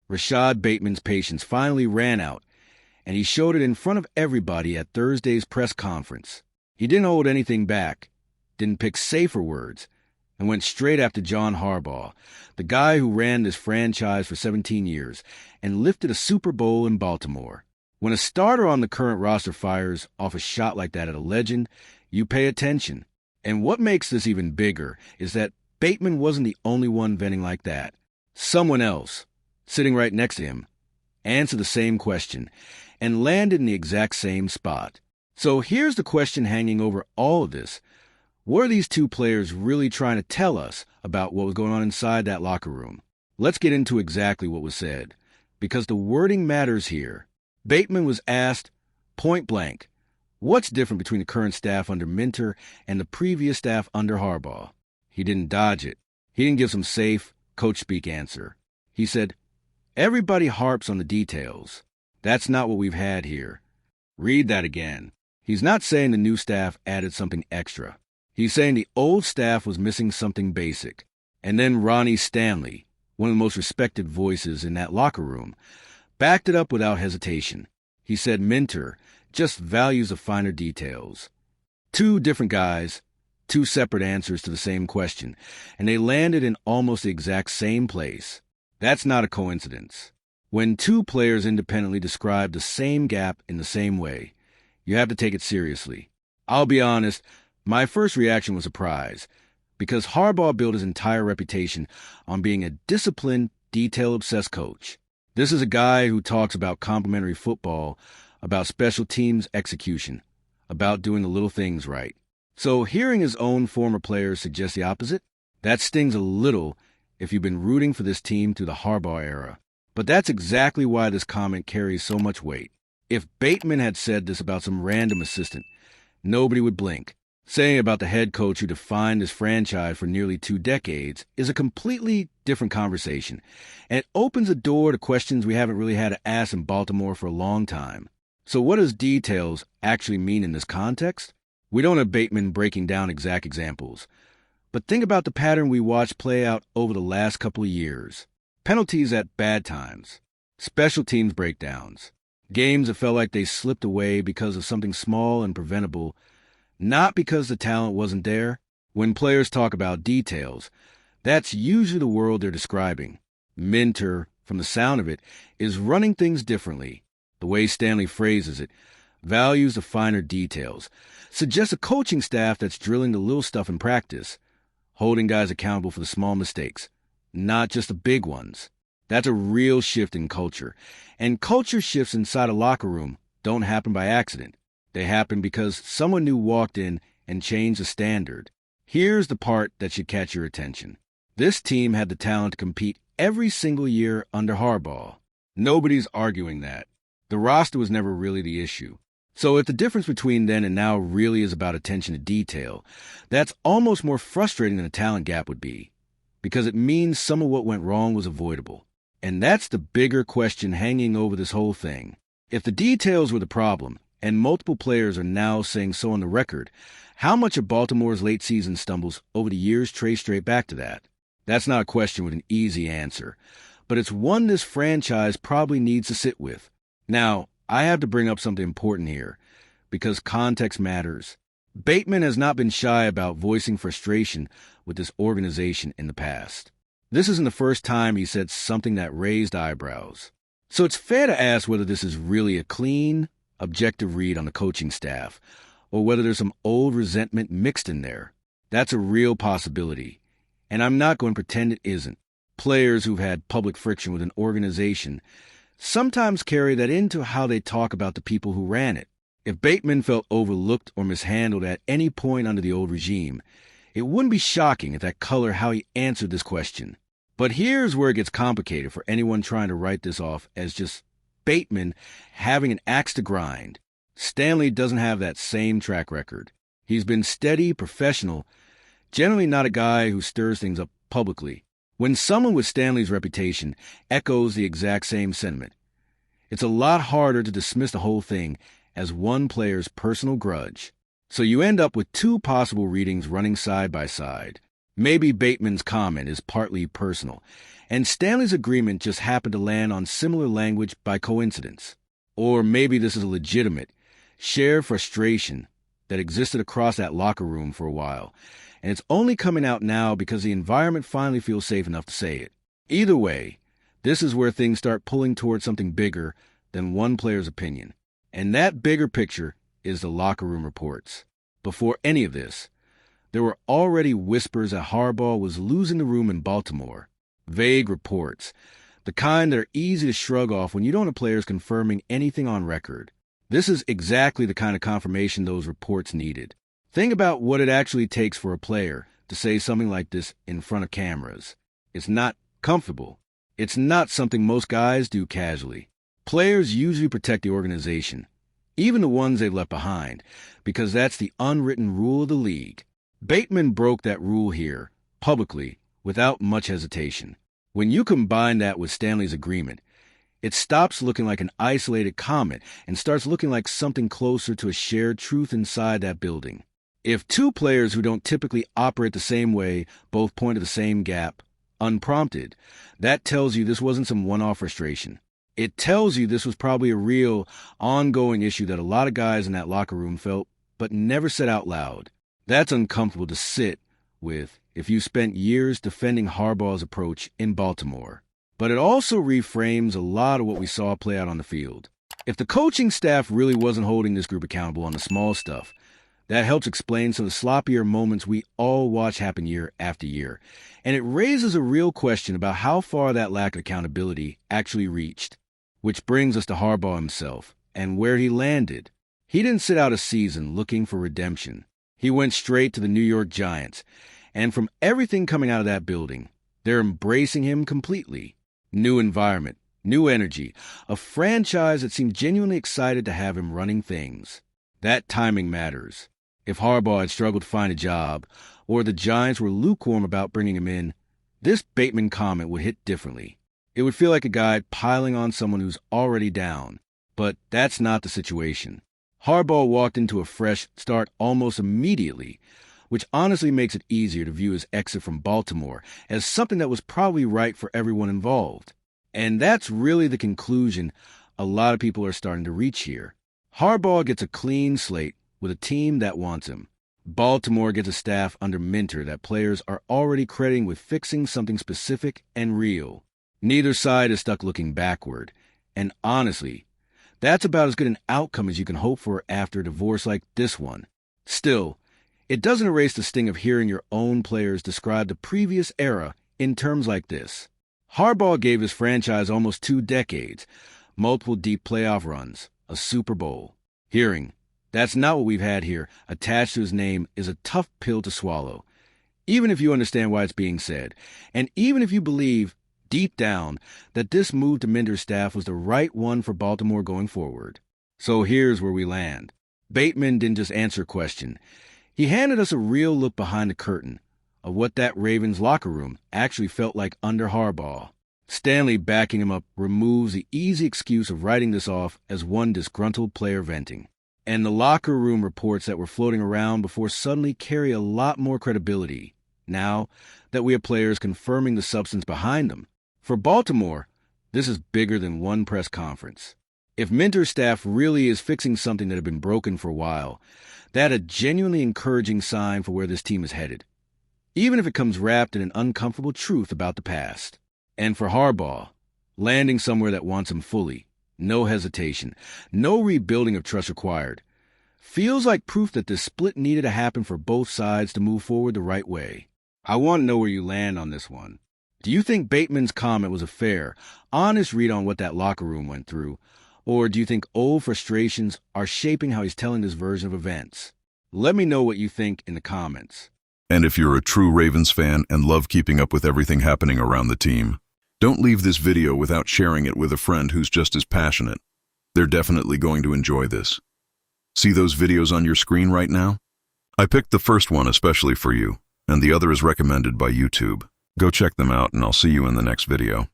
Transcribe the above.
Rashod Bateman's patience finally ran out, and he showed it in front of everybody at Thursday's press conference. He didn't hold anything back, didn't pick safer words, and went straight after John Harbaugh, the guy who ran this franchise for 17 years and lifted a Super Bowl in Baltimore. When a starter on the current roster fires off a shot like that at a legend, you pay attention. And what makes this even bigger is that Bateman wasn't the only one venting like that. Someone else, sitting right next to him, answered the same question and landed in the exact same spot. So here's the question hanging over all of this. What are these two players really trying to tell us about what was going on inside that locker room? Let's get into exactly what was said, because the wording matters here. Bateman was asked, point blank, what's different between the current staff under Minter and the previous staff under Harbaugh? He didn't dodge it. He didn't give some safe, coach-speak answer. He said, everybody harps on the details. That's not what we've had here. Read that again. He's not saying the new staff added something extra. He's saying the old staff was missing something basic. And then Ronnie Stanley, one of the most respected voices in that locker room, backed it up without hesitation. He said Minter just values the finer details. Two different guys, two separate answers to the same question, and they landed in almost the exact same place. That's not a coincidence. When two players independently describe the same gap in the same way, you have to take it seriously. I'll be honest, my first reaction was surprise, because Harbaugh built his entire reputation on being a disciplined, detail-obsessed coach. This is a guy who talks about complementary football, about special teams execution, about doing the little things right. So hearing his own former players suggest the opposite, that stings a little if you've been rooting for this team through the Harbaugh era. But that's exactly why this comment carries so much weight. If Bateman had said this about some random assistant, nobody would blink. Saying it about the head coach who defined this franchise for nearly 2 decades is a completely different conversation, and it opens a door to questions we haven't really had to ask in Baltimore for a long time. So what does details actually mean in this context? We don't have Bateman breaking down exact examples, but think about the pattern we watched play out over the last couple of years. Penalties at bad times, special teams breakdowns, games that felt like they slipped away because of something small and preventable, not because the talent wasn't there. When players talk about details, that's usually the world they're describing. Minter, from the sound of it, is running things differently. The way Stanley phrases it, values the finer details, suggests a coaching staff that's drilling the little stuff in practice, holding guys accountable for the small mistakes, not just the big ones. That's a real shift in culture. And culture shifts inside a locker room don't happen by accident. They happen because someone new walked in and changed the standard. Here's the part that should catch your attention. This team had the talent to compete every single year under Harbaugh. Nobody's arguing that. The roster was never really the issue. So if the difference between then and now really is about attention to detail, that's almost more frustrating than a talent gap would be, because it means some of what went wrong was avoidable. And that's the bigger question hanging over this whole thing. If the details were the problem, and multiple players are now saying so on the record, how much of Baltimore's late season stumbles over the years trace straight back to that? That's not a question with an easy answer, but it's one this franchise probably needs to sit with. Now, I have to bring up something important here, because context matters. Bateman has not been shy about voicing frustration with this organization in the past. This isn't the first time he said something that raised eyebrows. So it's fair to ask whether this is really a clean, objective read on the coaching staff, or whether there's some old resentment mixed in there. That's a real possibility, and I'm not going to pretend it isn't. Players who've had public friction with an organization sometimes carry that into how they talk about the people who ran it. If Bateman felt overlooked or mishandled at any point under the old regime, it wouldn't be shocking if that colored how he answered this question. But here's where it gets complicated for anyone trying to write this off as just Bateman having an axe to grind. Stanley doesn't have that same track record. He's been steady, professional, generally not a guy who stirs things up publicly. When someone with Stanley's reputation echoes the exact same sentiment, it's a lot harder to dismiss the whole thing as one player's personal grudge. So you end up with two possible readings running side by side. Maybe Bateman's comment is partly personal, and Stanley's agreement just happened to land on similar language by coincidence. Or maybe this is a legitimate, shared frustration that existed across that locker room for a while, and it's only coming out now because the environment finally feels safe enough to say it. Either way, this is where things start pulling towards something bigger than one player's opinion. And that bigger picture is the locker room reports. Before any of this, there were already whispers that Harbaugh was losing the room in Baltimore. Vague reports, the kind that are easy to shrug off when you don't have players confirming anything on record. This is exactly the kind of confirmation those reports needed. Think about what it actually takes for a player to say something like this in front of cameras. It's not comfortable. It's not something most guys do casually. Players usually protect the organization, even the ones they've left behind, because that's the unwritten rule of the league. Bateman broke that rule here, publicly, without much hesitation. When you combine that with Stanley's agreement, it stops looking like an isolated comment and starts looking like something closer to a shared truth inside that building. If two players who don't typically operate the same way both point to the same gap, unprompted, that tells you this wasn't some one-off frustration. It tells you this was probably a real, ongoing issue that a lot of guys in that locker room felt, but never said out loud. That's uncomfortable to sit with if you spent years defending Harbaugh's approach in Baltimore. But it also reframes a lot of what we saw play out on the field. If the coaching staff really wasn't holding this group accountable on the small stuff, that helps explain some of the sloppier moments we all watch happen year after year. And it raises a real question about how far that lack of accountability actually reached. Which brings us to Harbaugh himself and where he landed. He didn't sit out a season looking for redemption. He went straight to the New York Giants. And from everything coming out of that building, they're embracing him completely. New environment, new energy, a franchise that seemed genuinely excited to have him running things. That timing matters. If Harbaugh had struggled to find a job, or the Giants were lukewarm about bringing him in, this Bateman comment would hit differently. It would feel like a guy piling on someone who's already down. But that's not the situation. Harbaugh walked into a fresh start almost immediately, which honestly makes it easier to view his exit from Baltimore as something that was probably right for everyone involved. And that's really the conclusion a lot of people are starting to reach here. Harbaugh gets a clean slate with a team that wants him. Baltimore gets a staff under Minter that players are already crediting with fixing something specific and real. Neither side is stuck looking backward. And honestly, that's about as good an outcome as you can hope for after a divorce like this one. Still, it doesn't erase the sting of hearing your own players describe the previous era in terms like this. Harbaugh gave his franchise almost 2 decades, multiple deep playoff runs, a Super Bowl. Hearing, that's not what we've had here, attached to his name is a tough pill to swallow, even if you understand why it's being said, and even if you believe, deep down, that this move to Minter's staff was the right one for Baltimore going forward. So here's where we land. Bateman didn't just answer a question. He handed us a real look behind the curtain of what that Ravens locker room actually felt like under Harbaugh. Stanley, backing him up, removes the easy excuse of writing this off as one disgruntled player venting. And the locker room reports that were floating around before suddenly carry a lot more credibility, now that we have players confirming the substance behind them. For Baltimore, this is bigger than one press conference. If Minter's staff really is fixing something that had been broken for a while, that's a genuinely encouraging sign for where this team is headed, even if it comes wrapped in an uncomfortable truth about the past. And for Harbaugh, landing somewhere that wants him fully, no hesitation, no rebuilding of trust required, feels like proof that this split needed to happen for both sides to move forward the right way. I want to know where you land on this one. Do you think Bateman's comment was a fair, honest read on what that locker room went through? Or do you think old frustrations are shaping how he's telling this version of events? Let me know what you think in the comments. And if you're a true Ravens fan and love keeping up with everything happening around the team, don't leave this video without sharing it with a friend who's just as passionate. They're definitely going to enjoy this. See those videos on your screen right now? I picked the first one especially for you, and the other is recommended by YouTube. Go check them out and I'll see you in the next video.